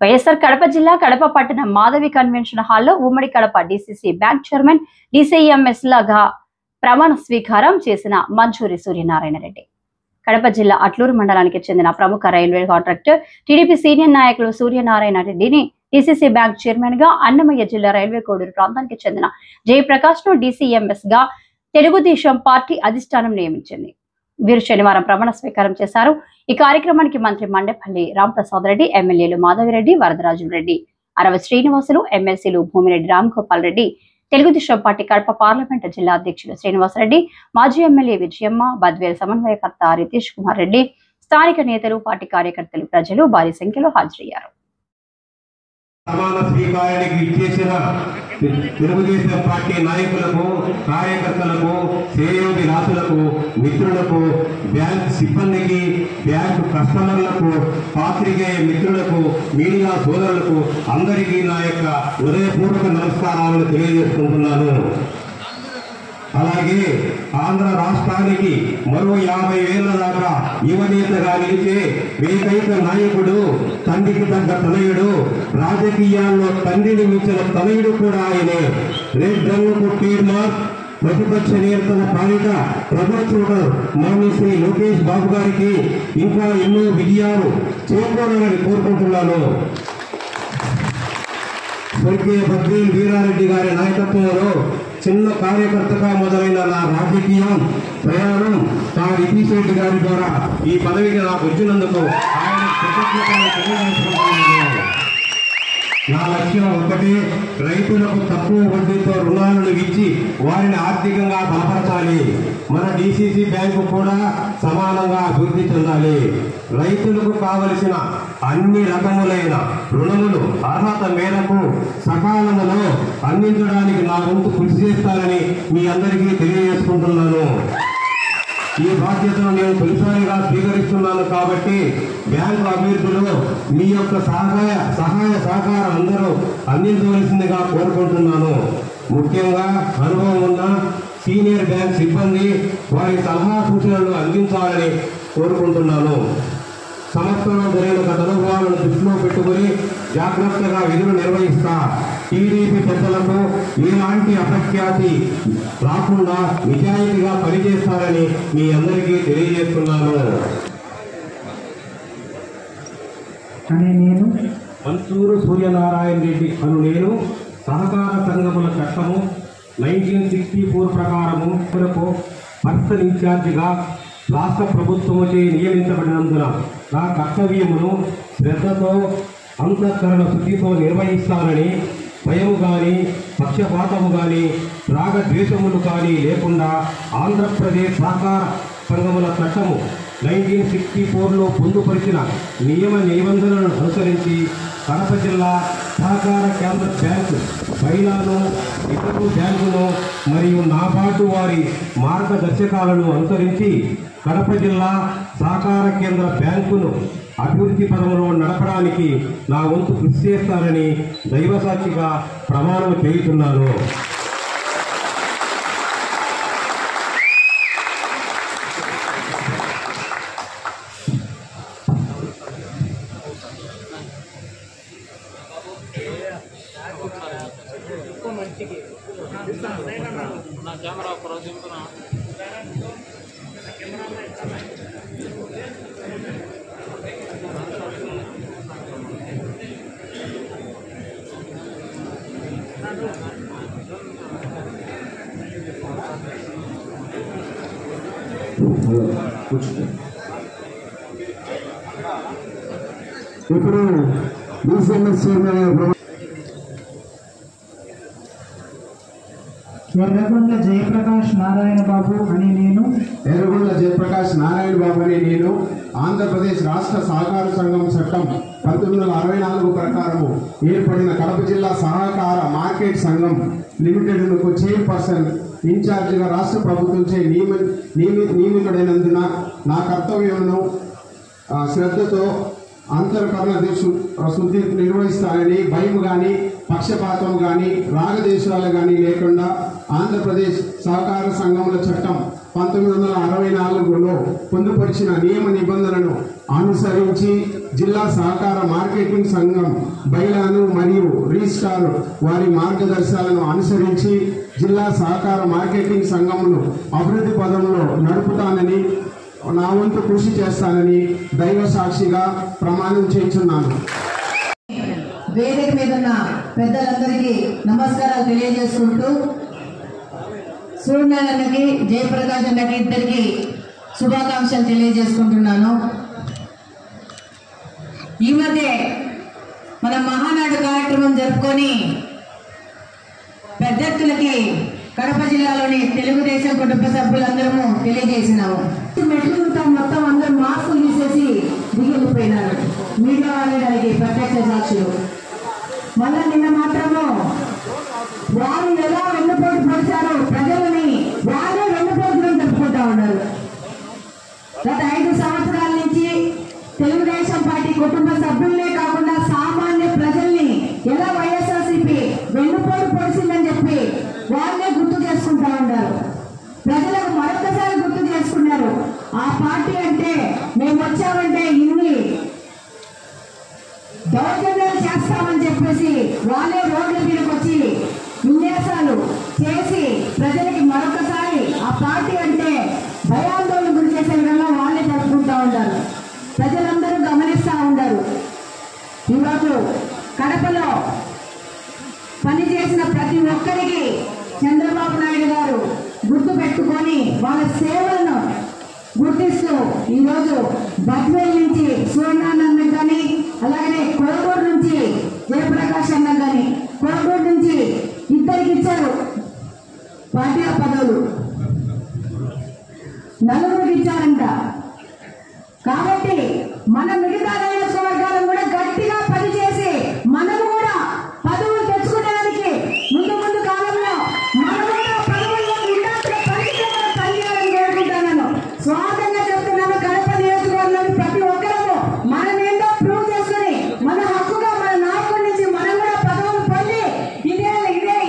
వైఎస్ఆర్ కడప జిల్లా కడప పట్టణ మాధవి కన్వెన్షన్ హాల్లో ఉమ్మడి Kadapa DCC bank chairman DCMS లాగా ప్రమాణ స్వీకారం చేసిన మంచూరి సూర్యనారాయణ రెడ్డి. కడప జిల్లా అట్లూరు మండలానికి చెందిన ప్రముఖ రైల్వే కాంట్రాక్టర్ టీడీపీ సీనియర్ నాయకులు సూర్యనారాయణ రెడ్డిని డీసీసీ బ్యాంక్ చైర్మన్ గా, అన్నమయ్య జిల్లా రైల్వే కోడూరు ప్రాంతానికి చెందిన జయప్రకాష్ ను డీసీఎంఎస్ గా తెలుగుదేశం పార్టీ అధిష్టానం నియమించింది. వీరు శనివారం ప్రమాణ స్వీకారం చేశారు. ఈ కార్యక్రమానికి మంత్రి మండపల్లి రాంప్రసాద్ రెడ్డి, ఎమ్మెల్యేలు మాధవిరెడ్డి, వరదరాజు రెడ్డి, అరవ శ్రీనివాసులు, ఎమ్మెల్సీలు భూమిరెడ్డి రామ్గోపాల్ రెడ్డి, తెలుగుదేశం పార్టీ కడప పార్లమెంటు జిల్లా అధ్యక్షులు శ్రీనివాసరెడ్డి, మాజీ ఎమ్మెల్యే విజయమ్మ, బద్వేల్ సమన్వయకర్త రితీష్ కుమార్ రెడ్డి, స్థానిక నేతలు, పార్టీ కార్యకర్తలు, ప్రజలు భారీ సంఖ్యలో హాజరయ్యారు. ప్రమాణ స్వీకారానికి ఇచ్చేసిన తెలుగుదేశం పార్టీ నాయకులకు, కార్యకర్తలకు, శ్రేయోభిలాషులకు, మిత్రులకు, బ్యాంక్ సిబ్బందికి, బ్యాంకు కస్టమర్లకు, పాత్రికేయ మిత్రులకు, మీడియా సోదరులకు అందరికీ నా యొక్క హృదయపూర్వక నమస్కారాలను తెలియజేసుకుంటున్నాను. అలాగే ఆంధ్ర రాష్ట్రానికి మరో 50 ఏళ్ల దాకా యువనేతగా నిలిచే ఏకైక నాయకుడు, తండ్రికి తగ్గ తనయుడు, రాజకీయాల్లో తండ్రిని మించిన తనయుడు కూడా ఆయనే. రెడ్ రంగుకు ట్రేడ్ మార్క్, ప్రతిపక్ష నియంత్రణ పాలిట ప్రభుత్వ మాన్య శ్రీ లోకేష్ బాబు గారికి ఇంకా ఎన్నో విజయాలు చేకూరాలని కోరుకుంటున్నాను. స్వర్గీయ బద్వేల్ వీరారెడ్డి గారి నాయకత్వంలో చిన్న కార్యకర్తగా మొదలైన నా రాజకీయం ప్రయాణం రితీష్ రెడ్డి గారి ద్వారా ఈ పదవికి నాకు వచ్చినందుకు ఆయన కృతజ్ఞతలు తెలియజేసుకుంటున్నాను. నా లక్ష్యం ఒకటి, రైతులకు తక్కువ వడ్డీతో రుణాలను ఇచ్చి వారిని ఆర్థికంగా బలపరచాలి. మన డీసీసీ బ్యాంకు కూడా సమానంగా అభివృద్ధి చెందాలి. రైతులకు కావలసిన అన్ని రకములైన రుణములు అర్హత మేరకు సకాలంలో అందించడానికి నా వంతు కృషి చేస్తానని మీ అందరికీ తెలియజేసుకుంటున్నాను. ఈ బాధ్యతను నేను తొలిసారిగా స్వీకరిస్తున్నాను కాబట్టి బ్యాంకు అభివృద్ధిలో మీ యొక్క సహాయ సహకారం అందరూ అందించవలసిందిగా కోరుకుంటున్నాను. ముఖ్యంగా అనుభవం ఉన్న సీనియర్ బ్యాంక్ సిబ్బంది వారి సలహా సూచనలు అందించాలని కోరుకుంటున్నాను. సంస్థలో జరిగిన గత అనుభవాలను దృష్టిలో పెట్టుకుని జాగ్రత్తగా విధులు నిర్వహిస్తా. టీడీపీ పెద్దలకు ఎలాంటి అపఖ్యాతి రాకుండా నిజాయితీగా పనిచేస్తారని మీ అందరికీ తెలియజేస్తున్నాను. నేను మంచూరు సూర్యనారాయణ రెడ్డి అను నేను సహకార సంఘముల చట్టము 1964 ప్రకారము పర్సనల్ ఇన్ఛార్జిగా రాష్ట్ర ప్రభుత్వముచే నియమించబడినందున నా కర్తవ్యమును శ్రద్ధతో, అంతఃకరణ శుద్ధితో నిర్వహిస్తానని భయము కానీ, పక్షపాతము కానీ, రాగద్వేషములు కానీ లేకుండా ఆంధ్రప్రదేశ్ సహకార సంఘముల చట్టము 1964లో పొందుపరిచిన నియమ నిబంధనలను అనుసరించి కడప జిల్లా సహకార కేంద్ర బ్యాంకు బైలాను, ఇతరు బ్యాంకును మరియు నాబార్డు వారి మార్గదర్శకాలను అనుసరించి కడప జిల్లా సహకార కేంద్ర బ్యాంకును అభివృద్ధి పదంలో నడపడానికి నా వంతు కృషి చేస్తానని దైవసాక్షిగా ప్రమాణం చేయుచున్నాను. ఇప్పుడు డీసీఎంఎస్ చైర్మన్ ఎర్రగొండ జయప్రకాష్ నారాయణ బాబు అని నేను ఆంధ్రప్రదేశ్ రాష్ట్ర సహకార సంఘం చట్టం 1964 ప్రకారము ఏర్పడిన కడప జిల్లా సహకార మార్కెట్ సంఘం లిమిటెడ్కు చైర్పర్సన్ ఇన్ఛార్జిగా రాష్ట్ర ప్రభుత్వంచే నియమితుడైనందున నా కర్తవ్యమును శ్రద్ధతో, అంతఃకరణ శుద్ధి నిర్వహిస్తానని భయం కానీ, పక్షపాతం కానీ, రాగదేశాలు కానీ లేకుండా ఆంధ్రప్రదేశ్ సహకార సంఘముల చట్టం 1964లో పొందుపరిచిన నియమ నిబంధనలను అనుసరించి జిల్లా సహకార మార్కెటింగ్ సంఘం బైలాను మరియు రిజిస్ట్రార్ వారి మార్గదర్శకాలను అనుసరించి జిల్లా సహకార మార్కెటింగ్ సంఘమును అభివృద్ధి పదంలో నడుపుతానని నా వంతు కృషి చేస్తానని దైవ సాక్షిగా ప్రమాణం చేస్తున్నాను. వేదిక మీద ఉన్న పెద్దలందరికీ నమస్కారాలు తెలియజేసుకుంటూ సూర్యనారాయణకి జయప్రకాష్ అన్నకి ఇద్దరికి శుభాకాంక్షలు తెలియజేసుకుంటున్నాను. ఈ మధ్య మన మహానాడు కార్యక్రమం జరుపుకొని పెద్ద ఎత్తులకి కడప జిల్లాలోని తెలుగుదేశం కుటుంబ సభ్యులందరము తెలియజేసినాము. మెట్లుతో మొత్తం అందరూ మాస్కులు తీసేసి దిగిపోయినారు. మీడియా వాళ్ళే దానికి ప్రత్యక్ష సాక్షులు. మళ్ళా నిన్న మాత్రము వారు ఎలా వెన్నుపోటు పొడిచారో ప్రజలని వారే వెన్నుపోటులను జరుపుకుంటా ఉన్నారు. గత 5 సంవత్సరాల నుంచి తెలుగుదేశం పార్టీ కుటుంబ సభ్యులనే కాకుండా సామాన్య ప్రజల్ని ఎలా వైఎస్ఆర్సీపీ వెన్నుపోటు పొడిచిందని చెప్పి వాళ్ళే గుర్తు చేసుకుంటా ఉన్నారు. ప్రజలకు మరొకసారి గుర్తు చేసుకున్నారు. ఆ పార్టీ అంటే మేము వచ్చామంటే ఇన్ని దౌర్జన్యాలు చేస్తామని చెప్పేసి వాళ్ళే రోడ్ల మీదకి వచ్చి విన్యాసాలు చేసి ప్రజలకి మరొకసారి ఆ పార్టీ అంటే భయాందోళన గురి చేసే విధంగా వాళ్ళే జరుపుకుంటా ఉంటారు. ప్రజలందరూ గమనిస్తూ ఉంటారు. ఈరోజు కడపలో పనిచేసిన ప్రతి ఒక్కరికి చంద్రబాబు నాయుడు గారు గుర్తు పెట్టుకొని వాళ్ళ సేవలను గుర్తిస్తూ ఈరోజు బద్వేల్ నుంచి సూర్యనారాయణ కానీ అలాగే కొరగూరు నుంచి జయప్రకాష్ అన్న కానీ కొరగూరు నుంచి ఇద్దరికి ఇచ్చారు పార్టీ పదవులు, 4 ఇచ్చారంట. కాబట్టి మన మిగతా నియోజకవర్గాలను కూడా గట్టిగా పనిచేసి మనము కూడా పదవులు తెచ్చుకోవడానికి ముందు కాలంలో మనము కూడా పదవుల్లో ఉండాల్సిన పరిస్థితి కలిగాలని కోరుకుంటున్నాను. స్వాతంగా చెప్తున్నాను. కడప నియోజకవర్గంలోని ప్రతి ఒక్కరము మనం ఏంటో ప్రూవ్ చేసుకుని మన హక్కుగా మన నాయకుడి నుంచి మనం కూడా పదవులు పొంది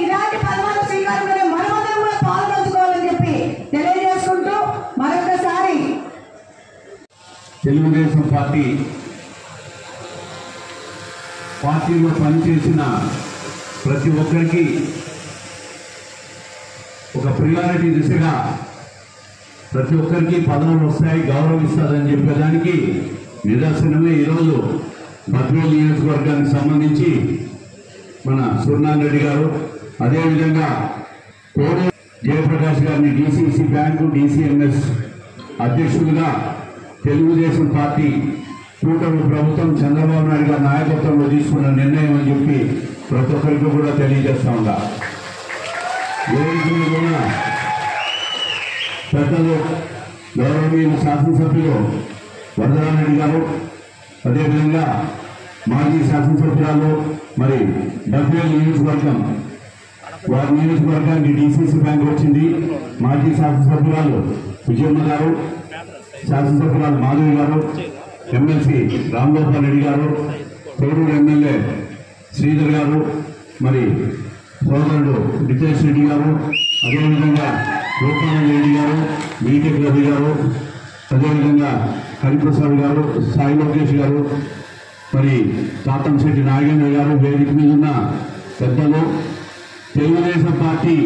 ఇలాంటి పదవుల స్వీకారంలో మనమందరం కూడా పాల్గొంచుకోవాలని చెప్పి తెలియజేసుకుంటూ మరొకసారి తెలుగుదేశం పార్టీలో పనిచేసిన ప్రతి ఒక్కరికి ఒక ప్రియారిటీ దిశగా ప్రతి ఒక్కరికి పదవులు వస్తాయి, గౌరవిస్తుందని చెప్పేదానికి నిదర్శనమే ఈరోజు బద్వేల్ నియోజకవర్గానికి సంబంధించి మన సూర్యనారాయణ రెడ్డి గారు, అదేవిధంగా కోడూరు జయప్రకాష్ గారిని డిసిసి బ్యాంకు డిసిఎంఎస్ అధ్యక్షులుగా తెలుగుదేశం పార్టీ కూటమి ప్రభుత్వం చంద్రబాబు నాయుడు గారి నాయకత్వంలో తీసుకున్న నిర్ణయం అని చెప్పి ప్రతి ఒక్కరికి కూడా తెలియజేస్తా ఉందా. వేదికలు కూడా పెద్దలు గౌరవనీయులు శాసనసభ్యులు వరదరారెడ్డి గారు, అదేవిధంగా మాజీ శాసనసభ్యురాలు మరి బద్వేల్ నియోజకవర్గం వారి నియోజకవర్గానికి డిసిసి బ్యాంక్ వచ్చింది. మాజీ శాసనసభ్యురాలు విజయమ్మ గారు, శాసనసభ్యురాలు మాధవి గారు, ఎమ్మెల్సీ రాంగోపాల్ రెడ్డి గారు, కోడూరు ఎమ్మెల్యే శ్రీధర్ గారు, మరి సోదరుడు రితేష్ రెడ్డి గారు, అదేవిధంగా గోపాల్ రెడ్డి గారు, బీటెక్ రవి గారు, అదేవిధంగా హరిప్రసాద్ గారు, సాయి లోకేష్ గారు, మరి తాతంశెట్టి నాగేంద్ర గారు, వేదిక మీద ఉన్న పెద్దలు, తెలుగుదేశం పార్టీ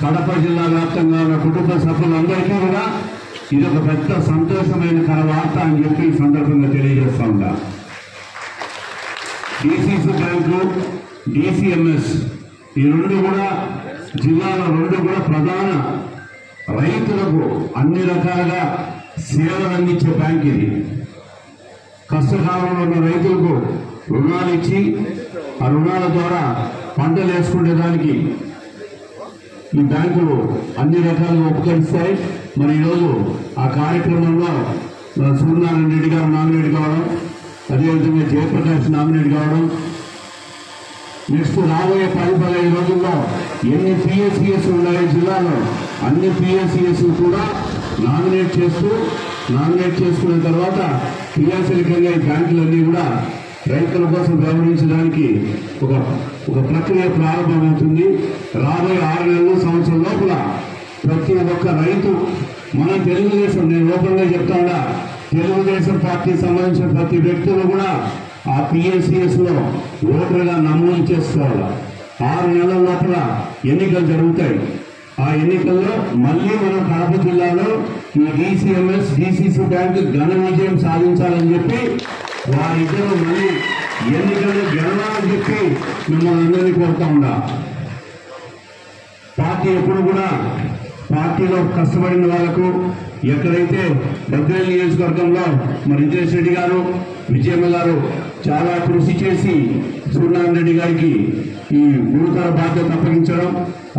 కడప జిల్లా వ్యాప్తంగా ఉన్న కుటుంబ సభ్యులందరికీ కూడా ఇది ఒక పెద్ద సంతోషమైన వార్త అని చెప్పి ఈ సందర్భంగా తెలియజేస్తా ఉంటా. డిసిసి బ్యాంకు, డిసిఎంఎస్ ఈ 2 కూడా జిల్లాలో 2 కూడా ప్రధాన రైతులకు అన్ని రకాలుగా సేవలు అందించే బ్యాంక్ ఇది. కష్టకాలంలో ఉన్న రైతులకు రుణాలు ఇచ్చి ఆ రుణాల ద్వారా పంటలు వేసుకునే దానికి ఈ బ్యాంకులు అన్ని రకాలుగా ఉపకరిస్తాయి. మరి ఈరోజు ఆ కార్యక్రమంలో సూర్యనారాయణ రెడ్డి గారు నామినేట్ కావడం, అదేవిధంగా జయప్రకాష్ నామినేట్ కావడం, నెక్స్ట్ రాబోయే 10-15 రోజుల్లో ఎన్ని పిఎస్సిఎస్ ఉన్నాయో జిల్లాలో అన్ని పిఎస్సిఎస్ కూడా నామినేట్ చేసుకున్న తర్వాత క్రియాశీలకంగా ఈ బ్యాంకులన్నీ కూడా రైతుల కోసం వ్యవహరించడానికి ఒక ప్రక్రియ ప్రారంభమవుతుంది. రాబోయే 6 నెలలు సంవత్సరం లోపల ప్రతి ఒక్క రైతు మన తెలుగుదేశం, నేను ఓపెన్గా చెప్తాడా, తెలుగుదేశం పార్టీ సంబంధించిన ప్రతి వ్యక్తులు కూడా ఆ PSCS లో ఓటర్గా నమోదు చేసుకోవాలి. 6 నెలల లోపల ఎన్నికలు జరుగుతాయి. ఆ ఎన్నికల్లో మళ్ళీ మనం కడప జిల్లాలో ఈ DCMS, DCC బ్యాంక్ ఘన విజయం సాధించాలని చెప్పి వారిద్దరూ మళ్ళీ ఎన్నికల్లో గెలవాలని చెప్పి మిమ్మల్ని అందరినీ కోరుతా ఉండా. పార్టీ ఎప్పుడు కూడా పార్టీలో కష్టపడిన వాళ్ళకు ఎక్కడైతే బద్వేలు నియోజకవర్గంలో మరి రిజేష్ రెడ్డి గారు, విజయమ్మ గారు చాలా కృషి చేసి సూర్యనారాయణ రెడ్డి గారికి ఈ గురుతర బాధ్యత అప్పగించడం,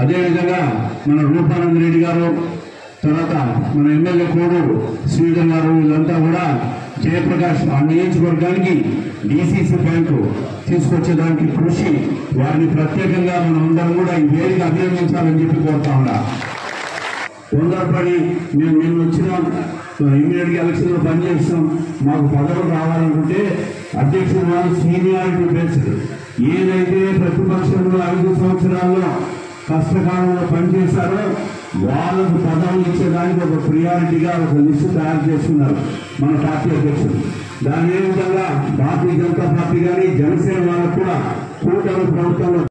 అదేవిధంగా మన రూపానంద రెడ్డి గారు, తర్వాత మన ఎమ్మెల్యే కోడూరు శ్రీధర్ గారు, వీళ్ళంతా కూడా జయప్రకాష్ ఆ నియోజకవర్గానికి DCC బ్యాంకు తీసుకొచ్చేదానికి కృషి, వారిని ప్రత్యేకంగా మనం అందరం కూడా ఈ వేదిక అభినందించాలని చెప్పి కోరుతా ఉన్నా. తొందరపడి మేము వచ్చినాం, ఇమ్మీడియట్గా ఎలక్షన్లో పనిచేస్తాం, మాకు పదవులు రావాలనుకుంటే అధ్యక్షుడు వాళ్ళు సీనియారిటీ బేస్డ్, ఏదైతే ప్రతిపక్షంలో 5 సంవత్సరాల్లో కష్టకాలంలో పనిచేశారో వాళ్ళకు పదవులు ఇచ్చేదానికి ఒక ప్రియారిటీగా ఒక లిస్టు తయారు చేస్తున్నారు మన పార్టీ అధ్యక్షుడు. దాని ఏ విధంగా భారతీయ జనతా పార్టీ కానీ జనసేన వాళ్ళకు కూడా కూటమి ప్రభుత్వంలో